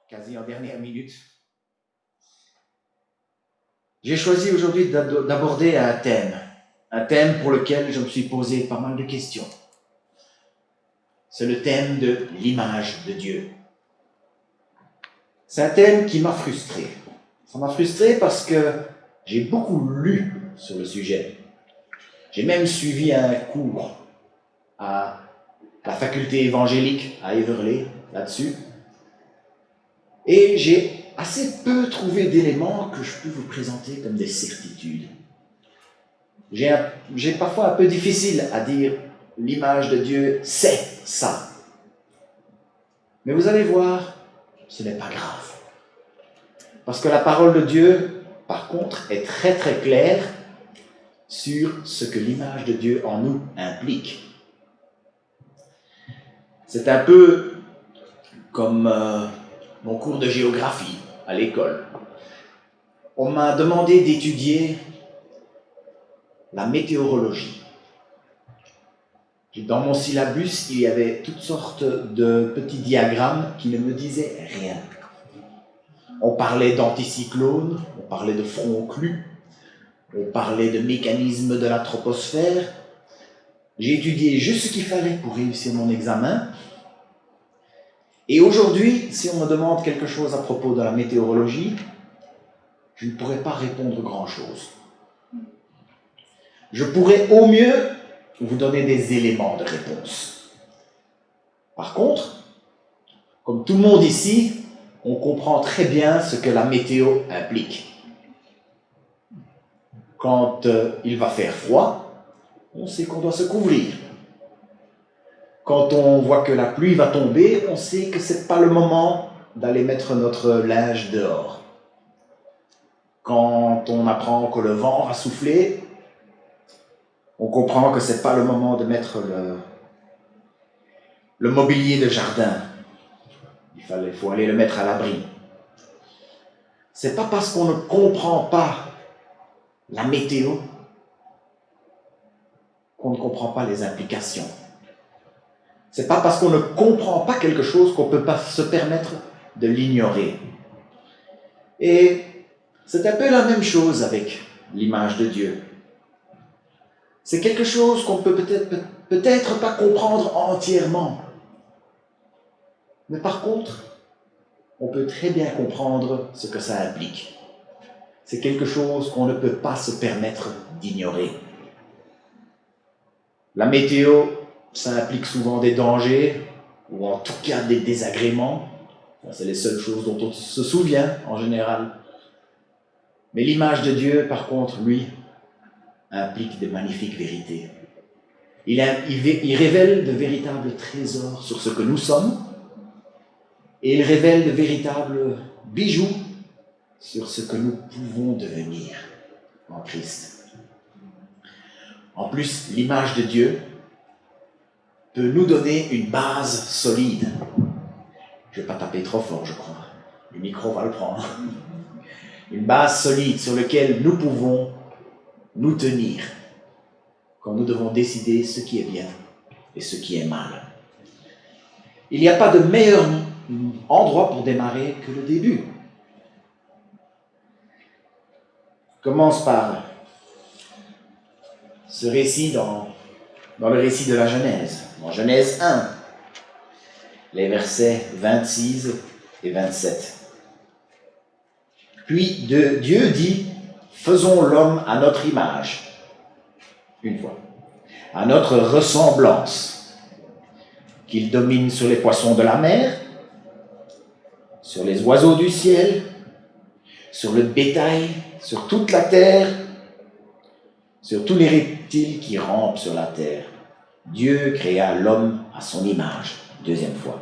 quasi en dernière minute. J'ai choisi aujourd'hui d'aborder un thème pour lequel je me suis posé pas mal de questions. C'est le thème de l'image de Dieu. C'est un thème qui m'a frustré. Ça m'a frustré parce que j'ai beaucoup lu sur le sujet. J'ai même suivi un cours à la faculté évangélique à Everley, là-dessus. Et j'ai assez peu trouvé d'éléments que je peux vous présenter comme des certitudes. J'ai parfois un peu difficile à dire l'image de Dieu, c'est ça. Mais vous allez voir, ce n'est pas grave. Parce que la parole de Dieu, par contre, est très très claire sur ce que l'image de Dieu en nous implique. C'est un peu comme mon cours de géographie à l'école. On m'a demandé d'étudier la météorologie. Dans mon syllabus, il y avait toutes sortes de petits diagrammes qui ne me disaient rien. On parlait d'anticyclones, on parlait de front occlus, on parlait de mécanismes de la troposphère. J'ai étudié juste ce qu'il fallait pour réussir mon examen. Et aujourd'hui, si on me demande quelque chose à propos de la météorologie, je ne pourrais pas répondre grand-chose. Je pourrais au mieux vous donner des éléments de réponse. Par contre, comme tout le monde ici, on comprend très bien ce que la météo implique. Quand il va faire froid, on sait qu'on doit se couvrir. Quand on voit que la pluie va tomber, on sait que ce n'est pas le moment d'aller mettre notre linge dehors. Quand on apprend que le vent va souffler, on comprend que ce n'est pas le moment de mettre le mobilier de jardin. Il faut aller le mettre à l'abri. Ce n'est pas parce qu'on ne comprend pas la météo qu'on ne comprend pas les implications. Ce n'est pas parce qu'on ne comprend pas quelque chose qu'on ne peut pas se permettre de l'ignorer. Et c'est un peu la même chose avec l'image de Dieu. C'est quelque chose qu'on peut peut-être pas comprendre entièrement. Mais par contre, on peut très bien comprendre ce que ça implique. C'est quelque chose qu'on ne peut pas se permettre d'ignorer. La météo, ça implique souvent des dangers, ou en tout cas des désagréments. C'est les seules choses dont on se souvient en général. Mais l'image de Dieu, par contre, lui, implique des magnifiques vérités. Il révèle de véritables trésors sur ce que nous sommes, et il révèle de véritables bijoux sur ce que nous pouvons devenir en Christ. En plus, l'image de Dieu peut nous donner une base solide. Je ne vais pas taper trop fort, je crois. Le micro va le prendre. Une base solide sur laquelle nous pouvons nous tenir quand nous devons décider ce qui est bien et ce qui est mal. Il n'y a pas de meilleur endroit pour démarrer que le début. Commence par ce récit dans le récit de la Genèse, en Genèse 1, les versets 26 et 27. Puis Dieu dit, faisons l'homme à notre image, une fois, à notre ressemblance, qu'il domine sur les poissons de la mer, sur les oiseaux du ciel, sur le bétail, sur toute la terre, sur tous les reptiles qui rampent sur la terre. Dieu créa l'homme à son image, deuxième fois.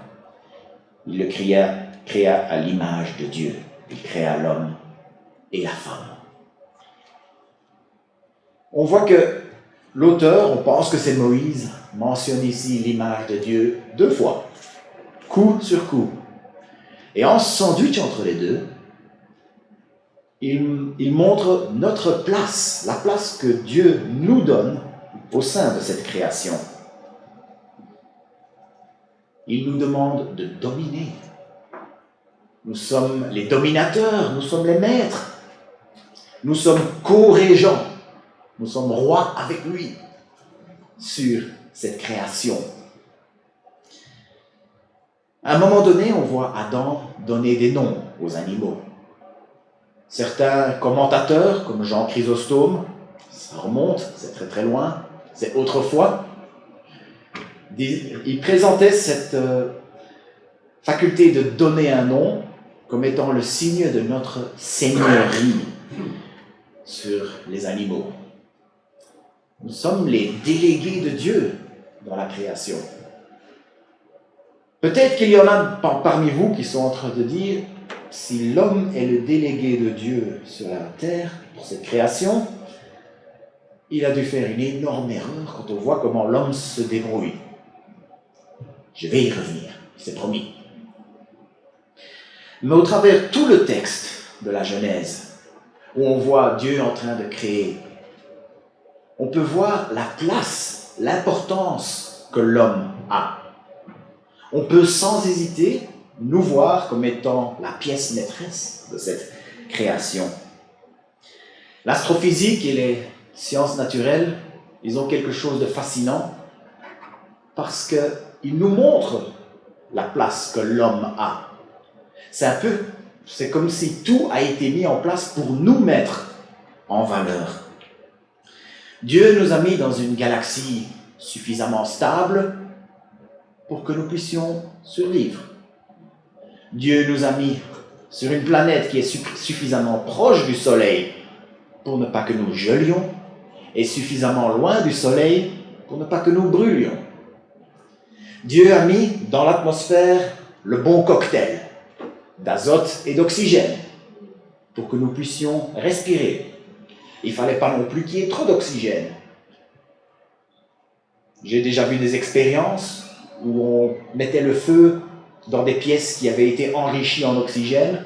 Il le créa à l'image de Dieu. Il créa l'homme et la femme. On voit que l'auteur, on pense que c'est Moïse, mentionne ici l'image de Dieu 2 fois, coup sur coup. Et en sandwich entre les deux, il montre notre place, la place que Dieu nous donne au sein de cette création. Il nous demande de dominer. Nous sommes les dominateurs, nous sommes les maîtres. Nous sommes co-régents. Nous sommes rois avec lui sur cette création. À un moment donné, on voit Adam donner des noms aux animaux. Certains commentateurs, comme Jean Chrysostome, ça remonte, c'est très très loin, c'est autrefois, ils présentaient cette faculté de donner un nom comme étant le signe de notre seigneurie sur les animaux. Nous sommes les délégués de Dieu dans la création. Peut-être qu'il y en a parmi vous qui sont en train de dire, si l'homme est le délégué de Dieu sur la terre pour cette création, il a dû faire une énorme erreur quand on voit comment l'homme se débrouille. Je vais y revenir, c'est promis. Mais au travers tout le texte de la Genèse, où on voit Dieu en train de créer, on peut voir la place, l'importance que l'homme a. On peut sans hésiter nous voir comme étant la pièce maîtresse de cette création. L'astrophysique et les sciences naturelles, ils ont quelque chose de fascinant parce qu'ils nous montrent la place que l'homme a. C'est comme si tout a été mis en place pour nous mettre en valeur. Dieu nous a mis dans une galaxie suffisamment stable pour que nous puissions survivre. Dieu nous a mis sur une planète qui est suffisamment proche du Soleil pour ne pas que nous gelions et suffisamment loin du Soleil pour ne pas que nous brûlions. Dieu a mis dans l'atmosphère le bon cocktail d'azote et d'oxygène pour que nous puissions respirer. Il ne fallait pas non plus qu'il y ait trop d'oxygène. J'ai déjà vu des expériences où on mettait le feu dans des pièces qui avaient été enrichies en oxygène,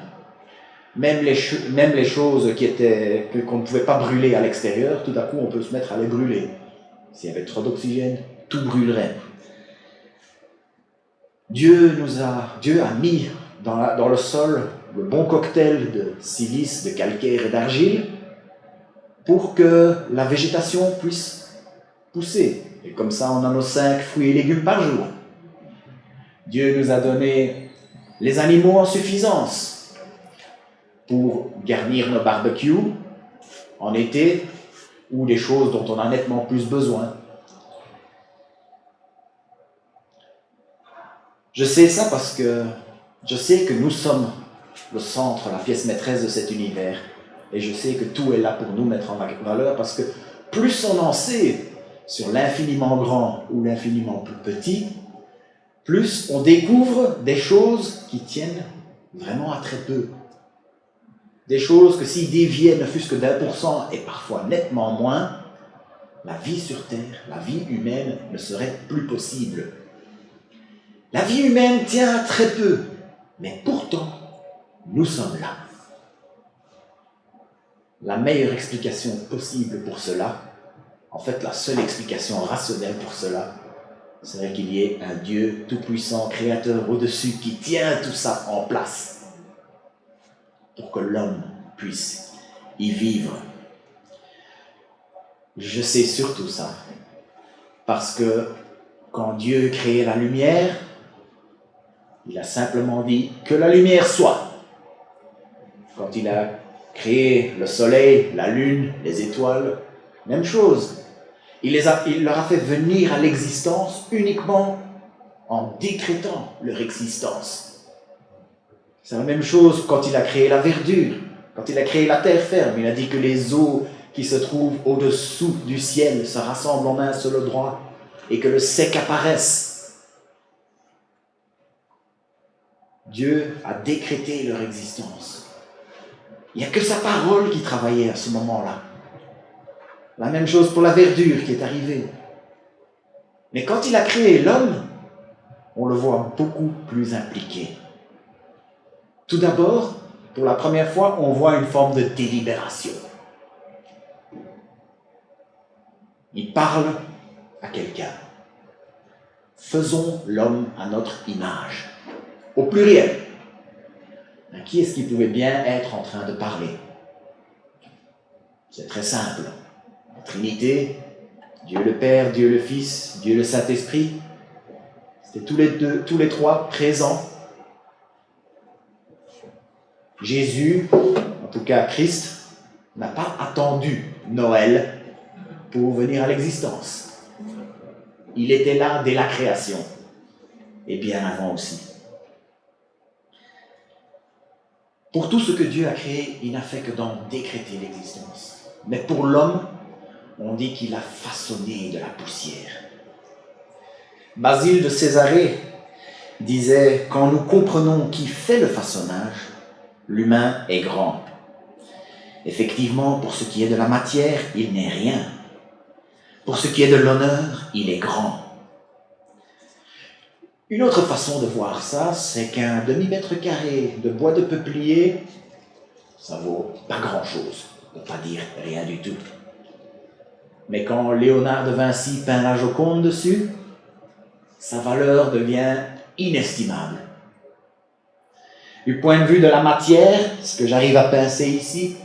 même les choses qu'on ne pouvait pas brûler à l'extérieur, tout à coup on peut se mettre à les brûler. S'il y avait trop d'oxygène, tout brûlerait. Dieu a mis dans le sol le bon cocktail de silice, de calcaire et d'argile pour que la végétation puisse pousser. Et comme ça, on a nos 5 fruits et légumes par jour. Dieu nous a donné les animaux en suffisance pour garnir nos barbecues en été ou des choses dont on a nettement plus besoin. Je sais ça parce que je sais que nous sommes le centre, la pièce maîtresse de cet univers. Et je sais que tout est là pour nous mettre en valeur parce que plus on en sait sur l'infiniment grand ou l'infiniment plus petit, plus on découvre des choses qui tiennent vraiment à très peu. Des choses que s'ils déviaient ne fût-ce que d'1% et parfois nettement moins, la vie sur Terre, la vie humaine ne serait plus possible. La vie humaine tient à très peu, mais pourtant, nous sommes là. La meilleure explication possible pour cela, en fait la seule explication rationnelle pour cela, serait qu'il y ait un Dieu tout-puissant, créateur au-dessus, qui tient tout ça en place pour que l'homme puisse y vivre. Je sais surtout ça, parce que quand Dieu créait la lumière, il a simplement dit que la lumière soit. Quand il a créé le soleil, la lune, les étoiles, même chose. Il leur a fait venir à l'existence uniquement en décrétant leur existence. C'est la même chose quand il a créé la verdure, quand il a créé la terre ferme. Il a dit que les eaux qui se trouvent au-dessous du ciel se rassemblent en un seul endroit et que le sec apparaisse. Dieu a décrété leur existence. Il n'y a que sa parole qui travaillait à ce moment-là. La même chose pour la verdure qui est arrivée. Mais quand il a créé l'homme, on le voit beaucoup plus impliqué. Tout d'abord, pour la première fois, on voit une forme de délibération. Il parle à quelqu'un. Faisons l'homme à notre image. Au pluriel. qui est-ce qui pouvait bien être en train de parler? C'est très simple. La Trinité, Dieu le Père, Dieu le Fils, Dieu le Saint-Esprit, c'était tous les trois présents. Jésus, en tout cas Christ, n'a pas attendu Noël pour venir à l'existence. Il était là dès la création, et bien avant aussi. Pour tout ce que Dieu a créé, il n'a fait que d'en décréter l'existence. Mais pour l'homme, on dit qu'il a façonné de la poussière. Basile de Césarée disait « Quand nous comprenons qui fait le façonnage, l'humain est grand. Effectivement, pour ce qui est de la matière, il n'est rien. Pour ce qui est de l'honneur, il est grand. » Une autre façon de voir ça, c'est qu'un demi-mètre carré de bois de peuplier, ça vaut pas grand-chose, pour pas dire rien du tout. Mais quand Léonard de Vinci peint la Joconde dessus, sa valeur devient inestimable. Du point de vue de la matière, ce que j'arrive à pincer ici,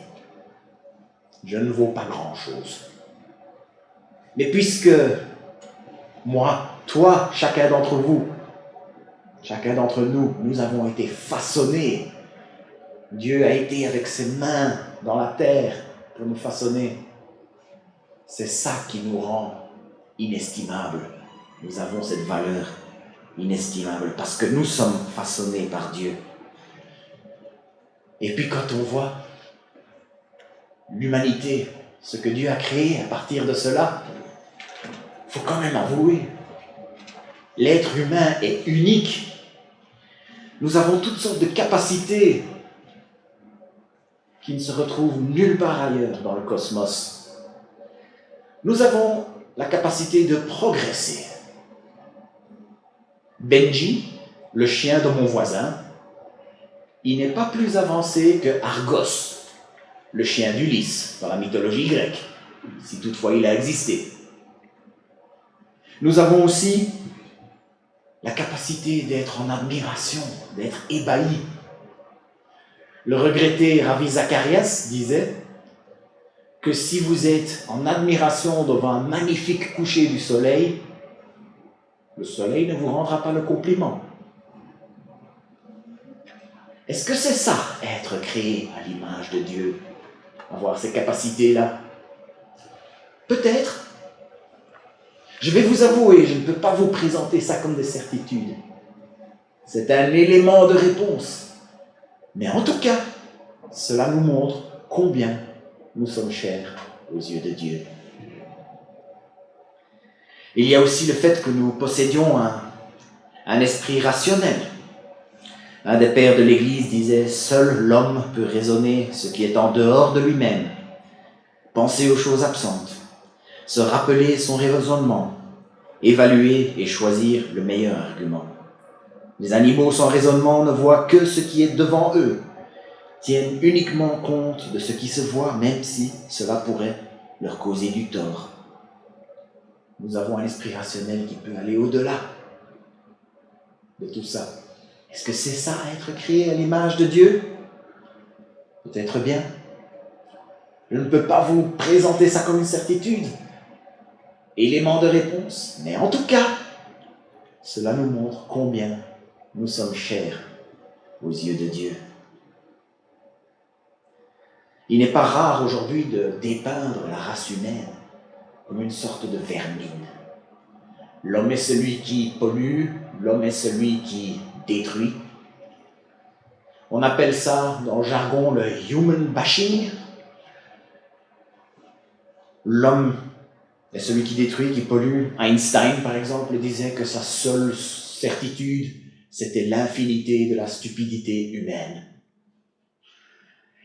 je ne vaux pas grand-chose. Mais puisque moi, toi, chacun d'entre vous, chacun d'entre nous, nous avons été façonnés. Dieu a été avec ses mains dans la terre pour nous façonner. C'est ça qui nous rend inestimables. Nous avons cette valeur inestimable parce que nous sommes façonnés par Dieu. Et puis quand on voit l'humanité, ce que Dieu a créé à partir de cela, il faut quand même avouer, l'être humain est unique. Nous avons toutes sortes de capacités qui ne se retrouvent nulle part ailleurs dans le cosmos. Nous avons la capacité de progresser. Benji, le chien de mon voisin, il n'est pas plus avancé que Argos, le chien d'Ulysse dans la mythologie grecque, si toutefois il a existé. Nous avons aussi la capacité d'être en admiration, d'être ébahi. Le regretté Ravi Zacharias disait que si vous êtes en admiration devant un magnifique coucher du soleil, le soleil ne vous rendra pas le compliment. Est-ce que c'est ça, être créé à l'image de Dieu, avoir ces capacités-là? Peut-être. Je vais vous avouer, je ne peux pas vous présenter ça comme des certitudes. C'est un élément de réponse. Mais en tout cas, cela nous montre combien nous sommes chers aux yeux de Dieu. Il y a aussi le fait que nous possédions un esprit rationnel. Un des pères de l'Église disait « Seul l'homme peut raisonner ce qui est en dehors de lui-même, penser aux choses absentes, se rappeler son raisonnement, évaluer et choisir le meilleur argument. Les animaux sans raisonnement ne voient que ce qui est devant eux, tiennent uniquement compte de ce qui se voit, même si cela pourrait leur causer du tort. Nous avons un esprit rationnel qui peut aller au-delà de tout ça. Est-ce que c'est ça, être créé à l'image de Dieu? Peut-être bien. Je ne peux pas vous présenter ça comme une certitude, élément de réponse, mais en tout cas, cela nous montre combien nous sommes chers aux yeux de Dieu. Il n'est pas rare aujourd'hui de dépeindre la race humaine comme une sorte de vermine. L'homme est celui qui pollue, l'homme est celui qui détruit. On appelle ça, dans le jargon, le human bashing. L'homme est celui qui détruit, qui pollue. Einstein, par exemple, disait que sa seule certitude, c'était l'infinité de la stupidité humaine.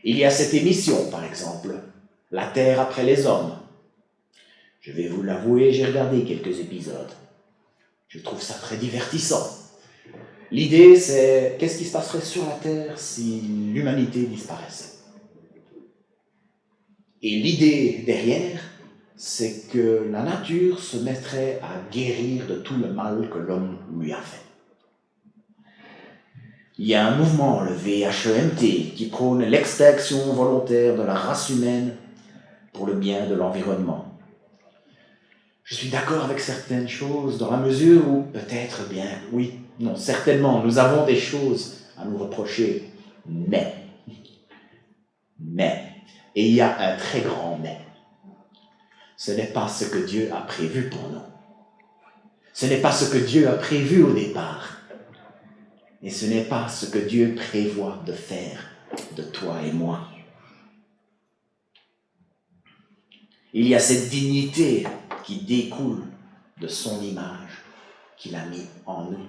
Il y a cette émission, par exemple, La Terre après les hommes. Je vais vous l'avouer, j'ai regardé quelques épisodes. Je trouve ça très divertissant. L'idée, c'est qu'est-ce qui se passerait sur la Terre si l'humanité disparaissait? Et l'idée derrière, c'est que la nature se mettrait à guérir de tout le mal que l'homme lui a fait. Il y a un mouvement, le VHEMT, qui prône l'extinction volontaire de la race humaine pour le bien de l'environnement. Je suis d'accord avec certaines choses dans la mesure où, peut-être bien, oui, non, certainement, nous avons des choses à nous reprocher, mais, et il y a un très grand mais, ce n'est pas ce que Dieu a prévu pour nous. Ce n'est pas ce que Dieu a prévu au départ. Et ce n'est pas ce que Dieu prévoit de faire de toi et moi. Il y a cette dignité qui découle de son image qu'il a mis en nous.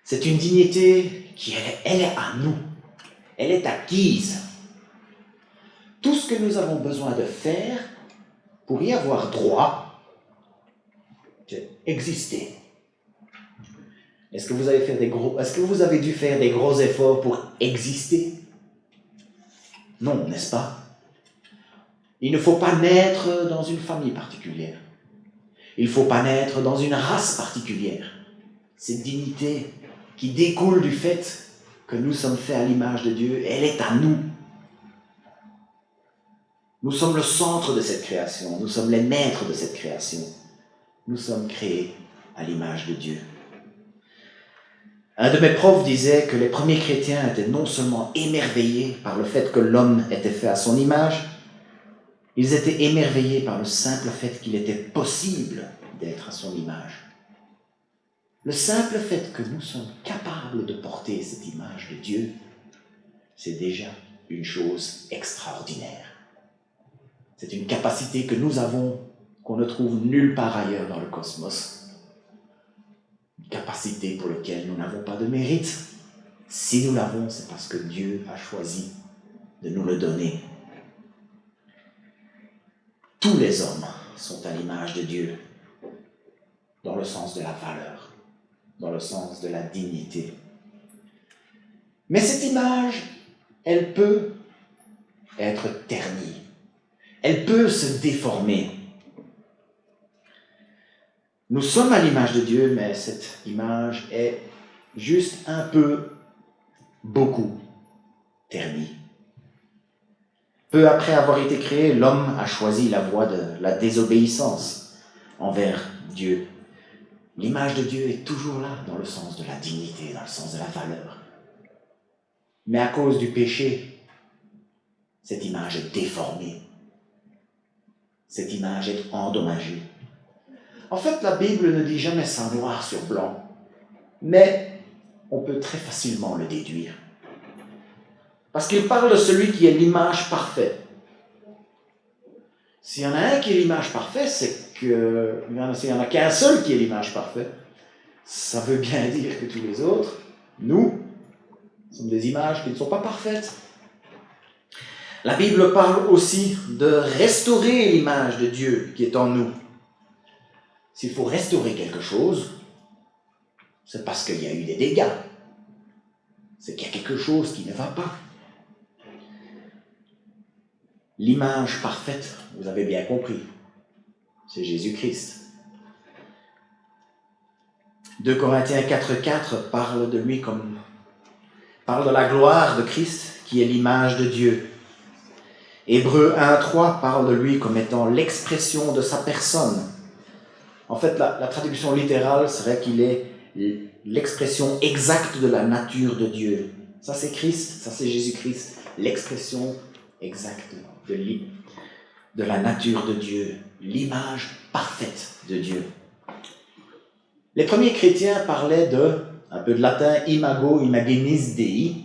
C'est une dignité qui, elle est à nous. Elle est acquise. Tout ce que nous avons besoin de faire pour y avoir droit, c'est exister. Est-ce que vous avez dû faire des gros efforts pour exister? Non, n'est-ce pas? Il ne faut pas naître dans une famille particulière. Il ne faut pas naître dans une race particulière. Cette dignité qui découle du fait que nous sommes faits à l'image de Dieu, elle est à nous. Nous sommes le centre de cette création. Nous sommes les maîtres de cette création. Nous sommes créés à l'image de Dieu. Un de mes profs disait que les premiers chrétiens étaient non seulement émerveillés par le fait que l'homme était fait à son image, ils étaient émerveillés par le simple fait qu'il était possible d'être à son image. Le simple fait que nous sommes capables de porter cette image de Dieu, c'est déjà une chose extraordinaire. C'est une capacité que nous avons, qu'on ne trouve nulle part ailleurs dans le cosmos. Une capacité pour laquelle nous n'avons pas de mérite. Si nous l'avons, c'est parce que Dieu a choisi de nous le donner. Tous les hommes sont à l'image de Dieu, dans le sens de la valeur, dans le sens de la dignité. Mais cette image, elle peut être ternie. Elle peut se déformer. Nous sommes à l'image de Dieu, mais cette image est juste un peu, beaucoup, ternie. Peu après avoir été créé, l'homme a choisi la voie de la désobéissance envers Dieu. L'image de Dieu est toujours là, dans le sens de la dignité, dans le sens de la valeur. Mais à cause du péché, cette image est déformée. Cette image est endommagée. En fait, la Bible ne dit jamais ça noir sur blanc, mais on peut très facilement le déduire. Parce qu'il parle de celui qui est l'image parfaite. S'il y en a un qui est l'image parfaite, c'est que s'il n'y en a qu'un seul qui est l'image parfaite, ça veut bien dire que tous les autres, nous, sommes des images qui ne sont pas parfaites. La Bible parle aussi de restaurer l'image de Dieu qui est en nous. S'il faut restaurer quelque chose, c'est parce qu'il y a eu des dégâts. C'est qu'il y a quelque chose qui ne va pas. L'image parfaite, vous avez bien compris, c'est Jésus-Christ. 2 Corinthiens 4,4 parle de lui parle de la gloire de Christ qui est l'image de Dieu. Hébreux 1,3 parle de lui comme étant l'expression de sa personne. En fait, la traduction littérale serait qu'il est l'expression exacte de la nature de Dieu. Ça, c'est Christ, ça, c'est Jésus-Christ, l'expression exacte de la nature de Dieu, l'image parfaite de Dieu. Les premiers chrétiens parlaient un peu de latin, imago, imagenis Dei,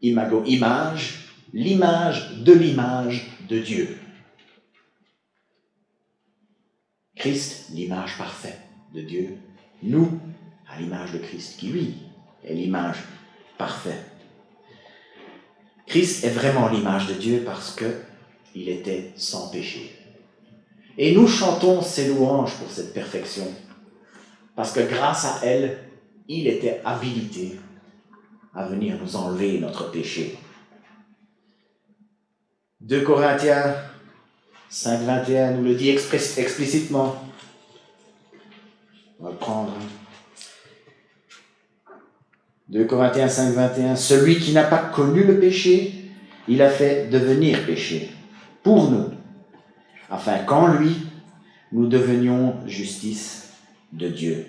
imago, image, l'image de Dieu. Christ, l'image parfaite de Dieu. Nous, à l'image de Christ, qui lui est l'image parfaite. Christ est vraiment l'image de Dieu parce qu'il était sans péché. Et nous chantons ses louanges pour cette perfection. Parce que grâce à elle, il était habilité à venir nous enlever notre péché. 2 Corinthiens 5,21 nous le dit explicitement. On va le prendre. 2 Corinthiens 5, 21. Celui qui n'a pas connu le péché, il a fait devenir péché pour nous, afin qu'en lui, nous devenions justice de Dieu.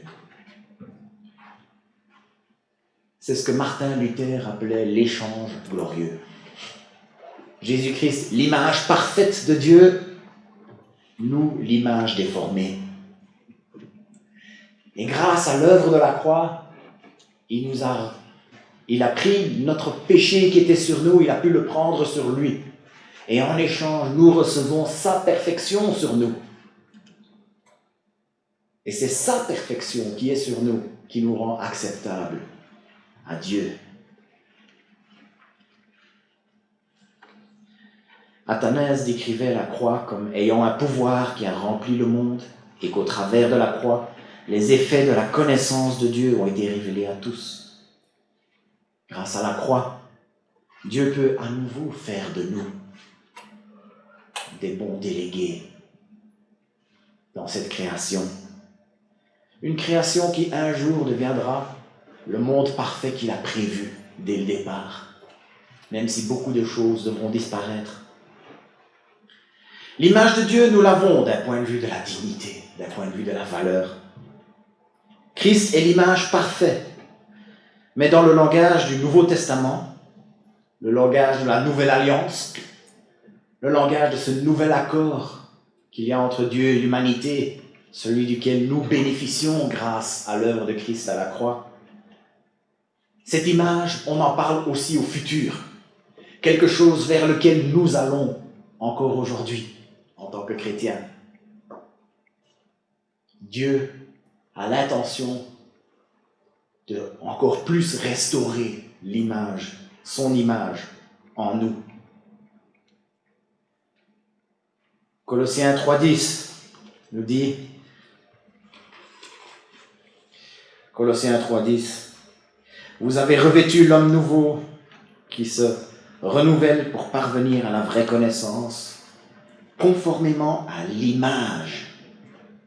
C'est ce que Martin Luther appelait l'échange glorieux. Jésus-Christ, l'image parfaite de Dieu, nous, l'image déformée. Et grâce à l'œuvre de la croix, il a pris notre péché qui était sur nous, il a pu le prendre sur lui. Et en échange, nous recevons sa perfection sur nous. Et c'est sa perfection qui est sur nous, qui nous rend acceptables à Dieu. Athanase décrivait la croix comme ayant un pouvoir qui a rempli le monde et qu'au travers de la croix, les effets de la connaissance de Dieu ont été révélés à tous. Grâce à la croix, Dieu peut à nouveau faire de nous des bons délégués dans cette création. Une création qui un jour deviendra le monde parfait qu'il a prévu dès le départ, même si beaucoup de choses devront disparaître. L'image de Dieu, nous l'avons d'un point de vue de la dignité, d'un point de vue de la valeur. Christ est l'image parfaite, mais dans le langage du Nouveau Testament, le langage de la Nouvelle Alliance, le langage de ce nouvel accord qu'il y a entre Dieu et l'humanité, celui duquel nous bénéficions grâce à l'œuvre de Christ à la croix. Cette image, on en parle aussi au futur, quelque chose vers lequel nous allons encore aujourd'hui en tant que chrétiens. Dieu a l'intention de encore plus restaurer l'image, son image en nous. Colossiens 3,10 nous dit, Colossiens 3,10, vous avez revêtu l'homme nouveau qui se renouvelle pour parvenir à la vraie connaissance, conformément à l'image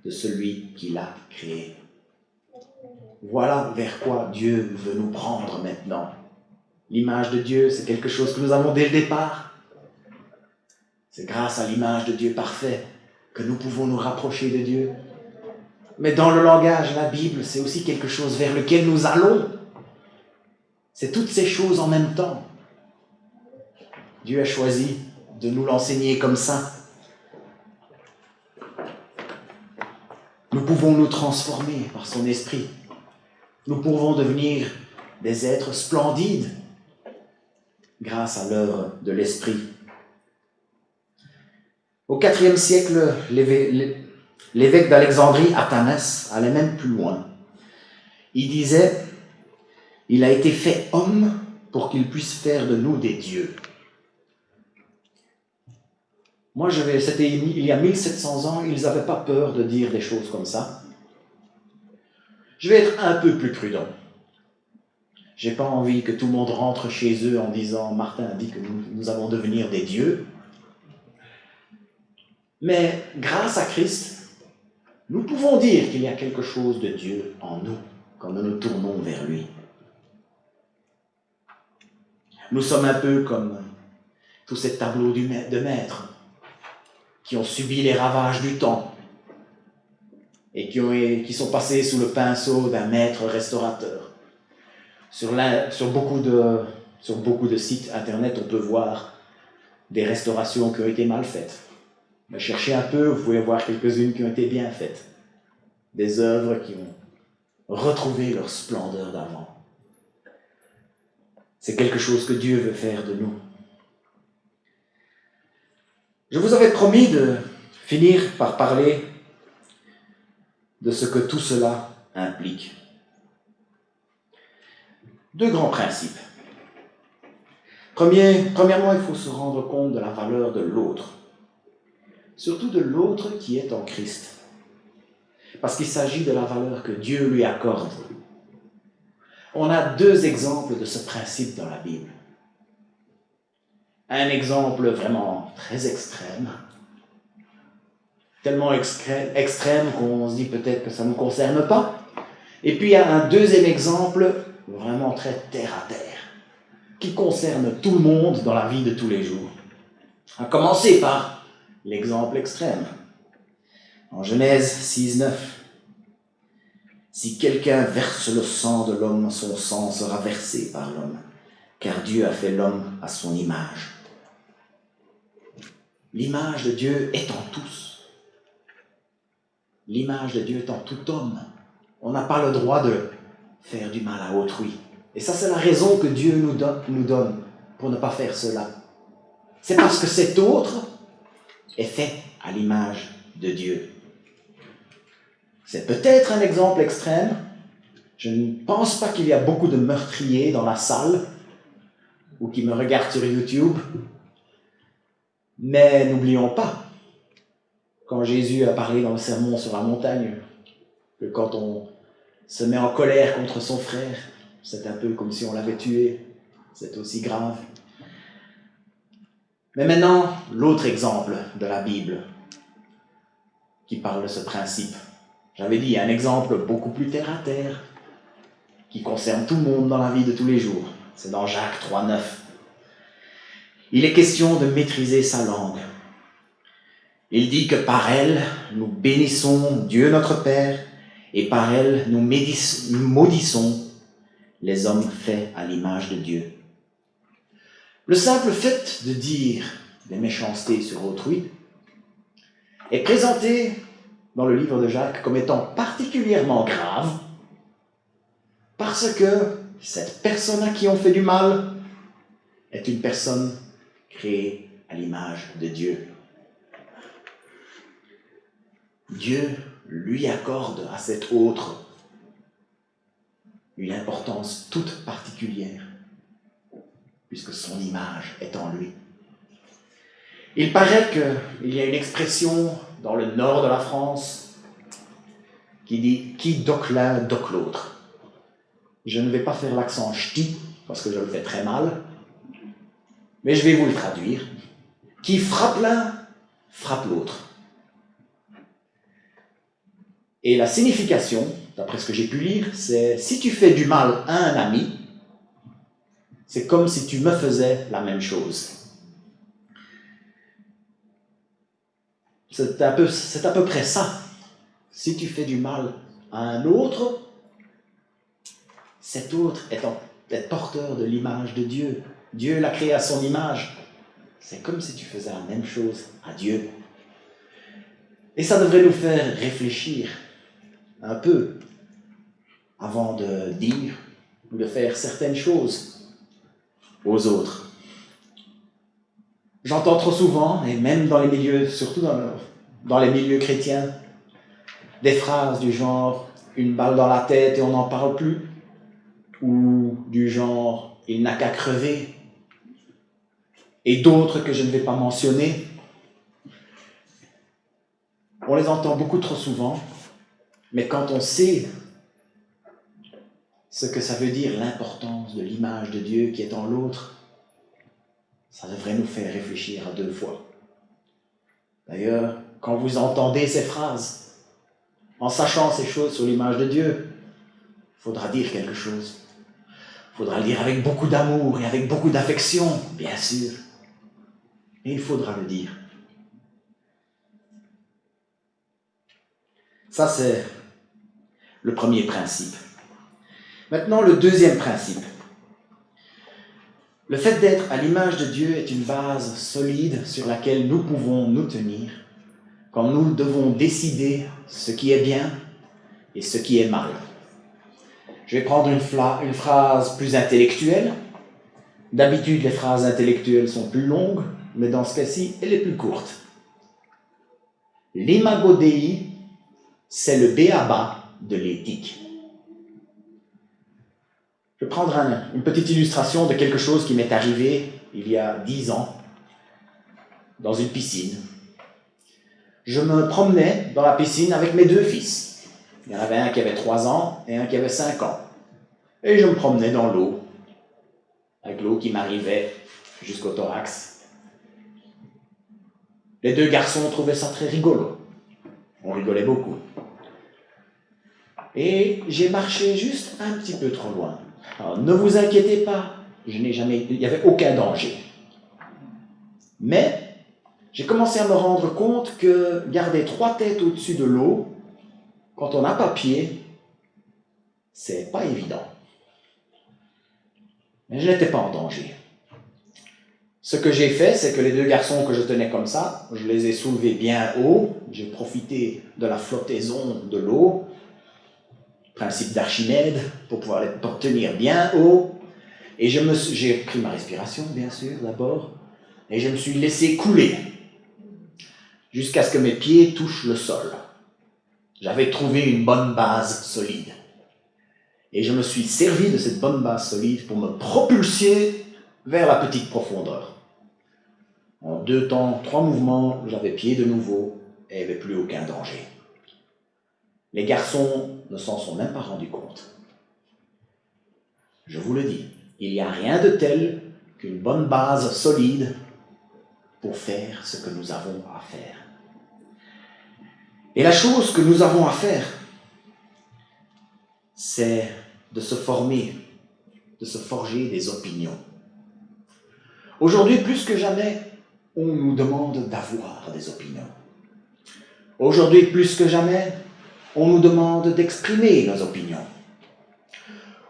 de celui qui l'a créé. Voilà vers quoi Dieu veut nous prendre maintenant. L'image de Dieu, c'est quelque chose que nous avons dès le départ. C'est grâce à l'image de Dieu parfait que nous pouvons nous rapprocher de Dieu. Mais dans le langage de la Bible, c'est aussi quelque chose vers lequel nous allons. C'est toutes ces choses en même temps. Dieu a choisi de nous l'enseigner comme ça. Nous pouvons nous transformer par son esprit. Nous pouvons devenir des êtres splendides grâce à l'œuvre de l'esprit. Au IVe siècle, l'évêque d'Alexandrie, Athanase, allait même plus loin. Il disait, il a été fait homme pour qu'il puisse faire de nous des dieux. Moi, c'était il y a 1700 ans, ils n'avaient pas peur de dire des choses comme ça. Je vais être un peu plus prudent. Je n'ai pas envie que tout le monde rentre chez eux en disant « Martin a dit que nous allons devenir des dieux ». Mais grâce à Christ, nous pouvons dire qu'il y a quelque chose de Dieu en nous quand nous nous tournons vers lui. Nous sommes un peu comme tous ces tableaux de maîtres qui ont subi les ravages du temps et qui sont passés sous le pinceau d'un maître restaurateur. Sur beaucoup de sites internet, on peut voir des restaurations qui ont été mal faites. Mais cherchez un peu, vous pouvez voir quelques-unes qui ont été bien faites. Des œuvres qui ont retrouvé leur splendeur d'avant. C'est quelque chose que Dieu veut faire de nous. Je vous avais promis de finir par parler de ce que tout cela implique. 2 grands principes. Premièrement, il faut se rendre compte de la valeur de l'autre. Surtout de l'autre qui est en Christ. Parce qu'il s'agit de la valeur que Dieu lui accorde. On a 2 exemples de ce principe dans la Bible. Un exemple vraiment très extrême. Tellement extrême qu'on se dit peut-être que ça ne nous concerne pas. Et puis il y a un deuxième exemple vraiment très terre à terre, qui concerne tout le monde dans la vie de tous les jours. À commencer par l'exemple extrême. En Genèse 6:9, si quelqu'un verse le sang de l'homme, son sang sera versé par l'homme, car Dieu a fait l'homme à son image. L'image de Dieu est en tous. L'image de Dieu est en tout homme. On n'a pas le droit de faire du mal à autrui. Et ça, c'est la raison que Dieu nous donne pour ne pas faire cela. C'est parce que cet autre est fait à l'image de Dieu. C'est peut-être un exemple extrême. Je ne pense pas qu'il y a beaucoup de meurtriers dans la salle ou qui me regardent sur YouTube. Mais n'oublions pas, quand Jésus a parlé dans le sermon sur la montagne, que quand on se met en colère contre son frère, c'est un peu comme si on l'avait tué. C'est aussi grave. Mais maintenant, l'autre exemple de la Bible qui parle de ce principe. J'avais dit un exemple beaucoup plus terre à terre, qui concerne tout le monde dans la vie de tous les jours. C'est dans Jacques 3:9. Il est question de maîtriser sa langue. Il dit que par elle, nous bénissons Dieu notre Père, et par elle, nous maudissons les hommes faits à l'image de Dieu. Le simple fait de dire des méchancetés sur autrui est présenté dans le livre de Jacques comme étant particulièrement grave parce que cette personne à qui on fait du mal est une personne créée à l'image de Dieu. Dieu lui accorde à cet autre une importance toute particulière puisque son image est en lui. Il paraît qu'il y a une expression dans le nord de la France qui dit « qui doc l'un, doc l'autre ». Je ne vais pas faire l'accent ch'ti, parce que je le fais très mal, mais je vais vous le traduire. « Qui frappe l'un, frappe l'autre ». Et la signification, d'après ce que j'ai pu lire, c'est « si tu fais du mal à un ami, c'est comme si tu me faisais la même chose ». C'est à peu près ça. Si tu fais du mal à un autre, cet autre est porteur de l'image de Dieu. Dieu l'a créé à son image. C'est comme si tu faisais la même chose à Dieu. Et ça devrait nous faire réfléchir un peu avant de dire ou de faire certaines choses aux autres. J'entends trop souvent, et même dans les milieux, surtout dans les milieux chrétiens, des phrases du genre « une balle dans la tête et on n'en parle plus » ou du genre « il n'a qu'à crever » et d'autres que je ne vais pas mentionner. On les entend beaucoup trop souvent, mais quand on sait ce que ça veut dire l'importance de l'image de Dieu qui est en l'autre, ça devrait nous faire réfléchir à deux fois. D'ailleurs, quand vous entendez ces phrases, en sachant ces choses sur l'image de Dieu, il faudra dire quelque chose. Il faudra le dire avec beaucoup d'amour et avec beaucoup d'affection, bien sûr. Mais il faudra le dire. Ça, c'est le premier principe. Maintenant, le deuxième principe. Le fait d'être à l'image de Dieu est une base solide sur laquelle nous pouvons nous tenir quand nous devons décider ce qui est bien et ce qui est mal. Je vais prendre une phrase plus intellectuelle. D'habitude, les phrases intellectuelles sont plus longues, mais dans ce cas-ci, elle est plus courte. L'imago Dei, c'est le b.a.-ba de l'éthique. Je vais prendre une petite illustration de quelque chose qui m'est arrivé il y a 10 ans, dans une piscine. Je me promenais dans la piscine avec mes 2 fils. Il y en avait un qui avait 3 ans et un qui avait 5 ans. Et je me promenais dans l'eau, avec l'eau qui m'arrivait jusqu'au thorax. Les 2 garçons trouvaient ça très rigolo. On rigolait beaucoup. Et j'ai marché juste un petit peu trop loin. Alors, ne vous inquiétez pas, il n'y avait aucun danger. Mais j'ai commencé à me rendre compte que garder 3 têtes au-dessus de l'eau, quand on n'a pas pied, c'est pas évident. Mais je n'étais pas en danger. Ce que j'ai fait, c'est que les 2 garçons que je tenais comme ça, je les ai soulevés bien haut, j'ai profité de la flottaison de l'eau, principe d'Archimède, pour pouvoir les tenir bien haut, et j'ai pris ma respiration, bien sûr, d'abord, et je me suis laissé couler, jusqu'à ce que mes pieds touchent le sol. J'avais trouvé une bonne base solide. Et je me suis servi de cette bonne base solide pour me propulser vers la petite profondeur. En 2 temps, 3 mouvements, j'avais pied de nouveau et il n'y avait plus aucun danger. Les garçons ne s'en sont même pas rendus compte. Je vous le dis, il n'y a rien de tel qu'une bonne base solide pour faire ce que nous avons à faire. Et la chose que nous avons à faire, c'est de se former, de se forger des opinions. Aujourd'hui, plus que jamais, on nous demande d'avoir des opinions. Aujourd'hui, plus que jamais, on nous demande d'exprimer nos opinions.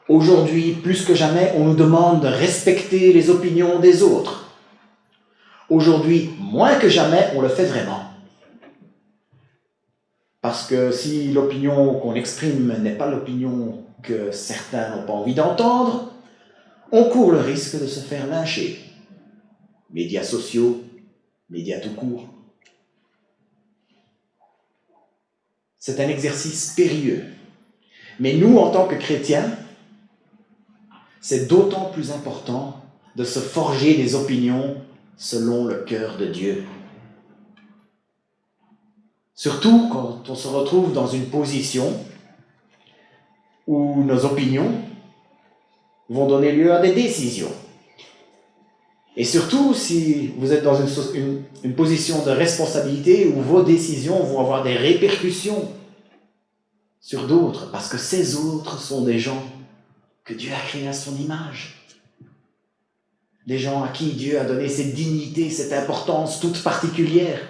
Aujourd'hui, plus que jamais, on nous demande de respecter les opinions des autres. Aujourd'hui, moins que jamais, on le fait vraiment. Parce que si l'opinion qu'on exprime n'est pas l'opinion que certains n'ont pas envie d'entendre, on court le risque de se faire lyncher. Médias sociaux, médias tout court. C'est un exercice périlleux. Mais nous, en tant que chrétiens, c'est d'autant plus important de se forger des opinions selon le cœur de Dieu. Surtout quand on se retrouve dans une position où nos opinions vont donner lieu à des décisions. Et surtout si vous êtes dans une position de responsabilité où vos décisions vont avoir des répercussions sur d'autres, parce que ces autres sont des gens que Dieu a créés à son image. Des gens à qui Dieu a donné cette dignité, cette importance toute particulière.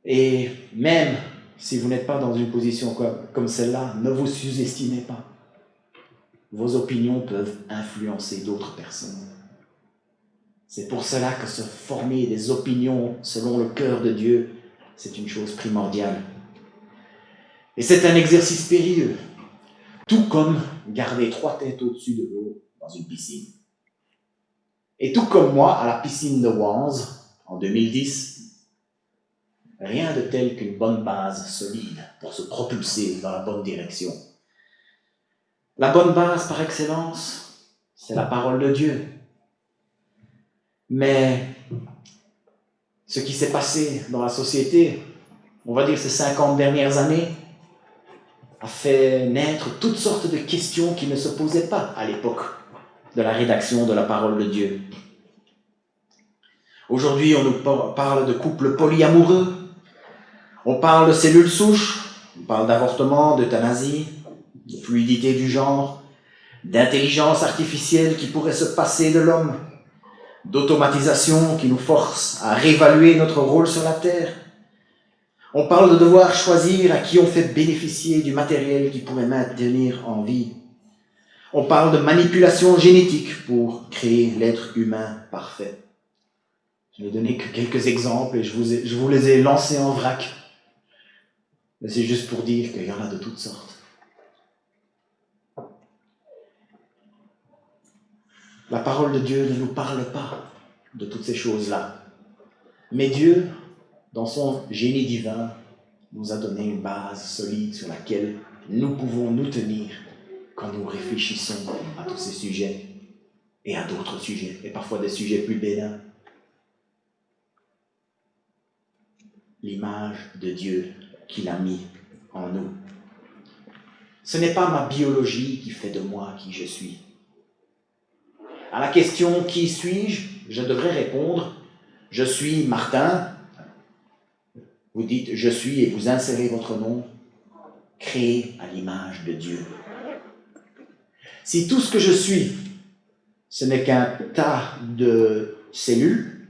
Et même si vous n'êtes pas dans une position comme celle-là, ne vous sous-estimez pas. Vos opinions peuvent influencer d'autres personnes. C'est pour cela que se former des opinions selon le cœur de Dieu, c'est une chose primordiale. Et c'est un exercice périlleux, tout comme garder 3 têtes au-dessus de l'eau dans une piscine. Et tout comme moi, à la piscine de Wanze, en 2010, rien de tel qu'une bonne base solide pour se propulser dans la bonne direction. La bonne base par excellence, c'est la parole de Dieu. Mais ce qui s'est passé dans la société, on va dire ces 50 dernières années, a fait naître toutes sortes de questions qui ne se posaient pas à l'époque de la rédaction de la parole de Dieu. Aujourd'hui, on nous parle de couples polyamoureux, on parle de cellules souches, on parle d'avortement, d'euthanasie, de fluidité du genre, d'intelligence artificielle qui pourrait se passer de l'homme, d'automatisation qui nous force à réévaluer notre rôle sur la Terre. On parle de devoir choisir à qui on fait bénéficier du matériel qui pourrait maintenir en vie. On parle de manipulation génétique pour créer l'être humain parfait. Je n'ai donné que quelques exemples et je vous les ai lancés en vrac. Mais c'est juste pour dire qu'il y en a de toutes sortes. La parole de Dieu ne nous parle pas de toutes ces choses-là. Mais Dieu, dans son génie divin, nous a donné une base solide sur laquelle nous pouvons nous tenir quand nous réfléchissons à tous ces sujets et à d'autres sujets, et parfois des sujets plus bénins. L'image de Dieu qu'il a mis en nous. Ce n'est pas ma biologie qui fait de moi qui je suis. À la question « Qui suis-je ?», je devrais répondre « Je suis Martin ». Vous dites « Je suis » et vous insérez votre nom, créé à l'image de Dieu. Si tout ce que je suis, ce n'est qu'un tas de cellules,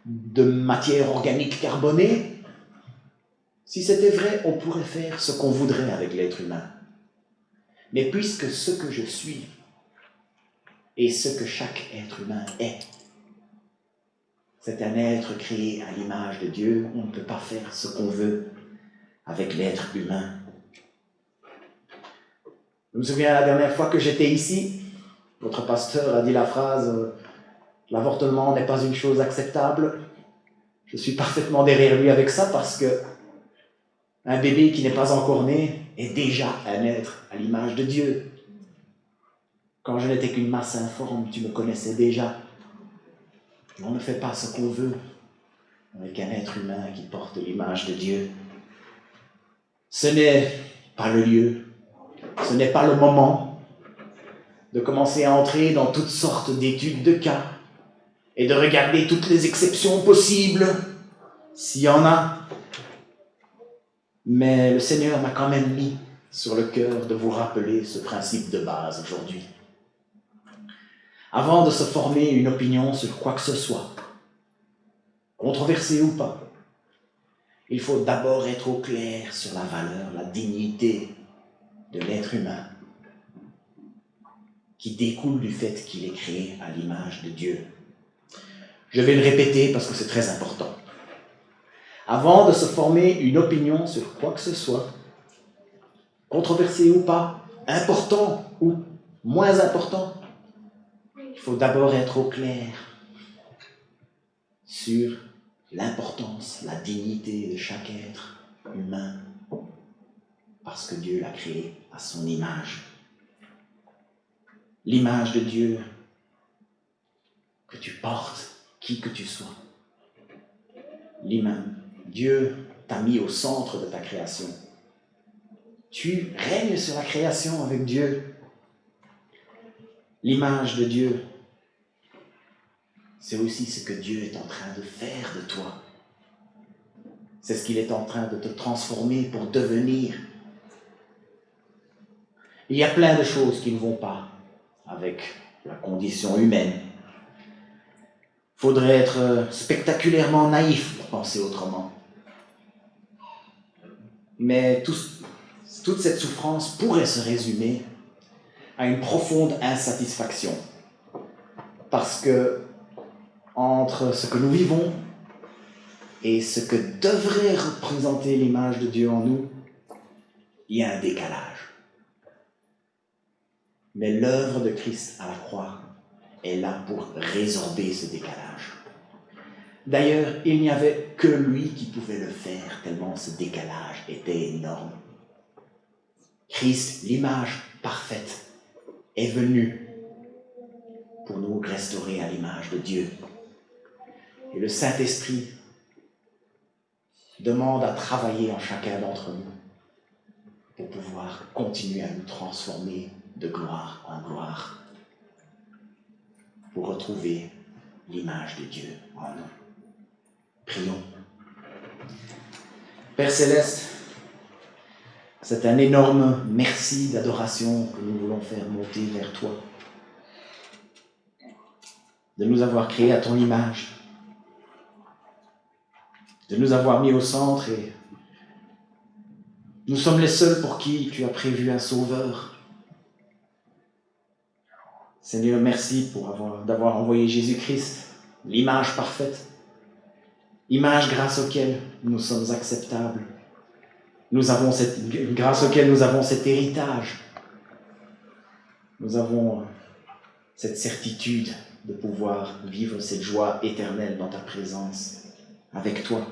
de matière organique carbonée, si c'était vrai, on pourrait faire ce qu'on voudrait avec l'être humain. Mais puisque ce que je suis et ce que chaque être humain est, c'est un être créé à l'image de Dieu, on ne peut pas faire ce qu'on veut avec l'être humain. Je me souviens la dernière fois que j'étais ici, votre pasteur a dit la phrase « L'avortement n'est pas une chose acceptable ». Je suis parfaitement derrière lui avec ça parce que un bébé qui n'est pas encore né est déjà un être à l'image de Dieu. Quand je n'étais qu'une masse informe, tu me connaissais déjà. On ne fait pas ce qu'on veut avec un être humain qui porte l'image de Dieu. Ce n'est pas le lieu, ce n'est pas le moment de commencer à entrer dans toutes sortes d'études de cas et de regarder toutes les exceptions possibles, s'il y en a. Mais le Seigneur m'a quand même mis sur le cœur de vous rappeler ce principe de base aujourd'hui. Avant de se former une opinion sur quoi que ce soit, controversée ou pas, il faut d'abord être au clair sur la valeur, la dignité de l'être humain qui découle du fait qu'il est créé à l'image de Dieu. Je vais le répéter parce que c'est très important. Avant de se former une opinion sur quoi que ce soit, controversé ou pas, important ou moins important, il faut d'abord être au clair sur l'importance, la dignité de chaque être humain, parce que Dieu l'a créé à son image. L'image de Dieu que tu portes, qui que tu sois. Dieu t'a mis au centre de ta création. Tu règnes sur la création avec Dieu. L'image de Dieu, c'est aussi ce que Dieu est en train de faire de toi. C'est ce qu'il est en train de te transformer pour devenir. Il y a plein de choses qui ne vont pas avec la condition humaine. Il faudrait être spectaculairement naïf pour penser autrement. Mais toute cette souffrance pourrait se résumer à une profonde insatisfaction. Parce que entre ce que nous vivons et ce que devrait représenter l'image de Dieu en nous, il y a un décalage. Mais l'œuvre de Christ à la croix est là pour résorber ce décalage. D'ailleurs, il n'y avait que lui qui pouvait le faire, tellement ce décalage était énorme. Christ, l'image parfaite, est venu pour nous restaurer à l'image de Dieu. Et le Saint-Esprit demande à travailler en chacun d'entre nous pour pouvoir continuer à nous transformer de gloire en gloire, pour retrouver l'image de Dieu en nous. Prions. Père Céleste, c'est un énorme merci d'adoration que nous voulons faire monter vers toi, de nous avoir créés à ton image, de nous avoir mis au centre, et nous sommes les seuls pour qui tu as prévu un sauveur. Seigneur, merci d'avoir envoyé Jésus-Christ, l'image parfaite, image grâce auquel nous sommes acceptables, grâce auquel nous avons cet héritage, nous avons cette certitude de pouvoir vivre cette joie éternelle dans ta présence, avec toi.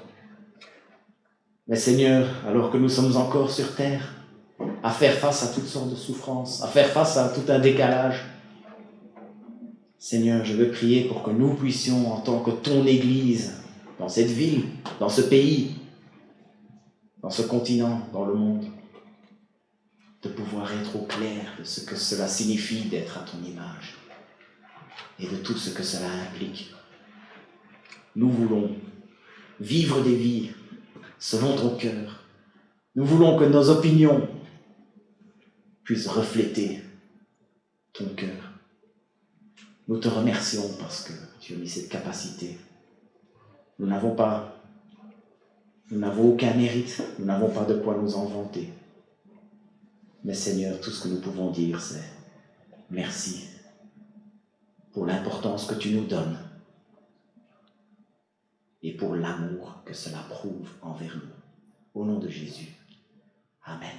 Mais Seigneur, alors que nous sommes encore sur terre, à faire face à toutes sortes de souffrances, à faire face à tout un décalage, Seigneur, je veux prier pour que nous puissions, en tant que ton Église, dans cette ville, dans ce pays, dans ce continent, dans le monde, de pouvoir être au clair de ce que cela signifie d'être à ton image et de tout ce que cela implique. Nous voulons vivre des vies selon ton cœur. Nous voulons que nos opinions puissent refléter ton cœur. Nous te remercions parce que tu as mis cette capacité. Nous n'avons aucun mérite, nous n'avons pas de quoi nous en vanter. Mais Seigneur, tout ce que nous pouvons dire, c'est merci pour l'importance que tu nous donnes et pour l'amour que cela prouve envers nous. Au nom de Jésus. Amen.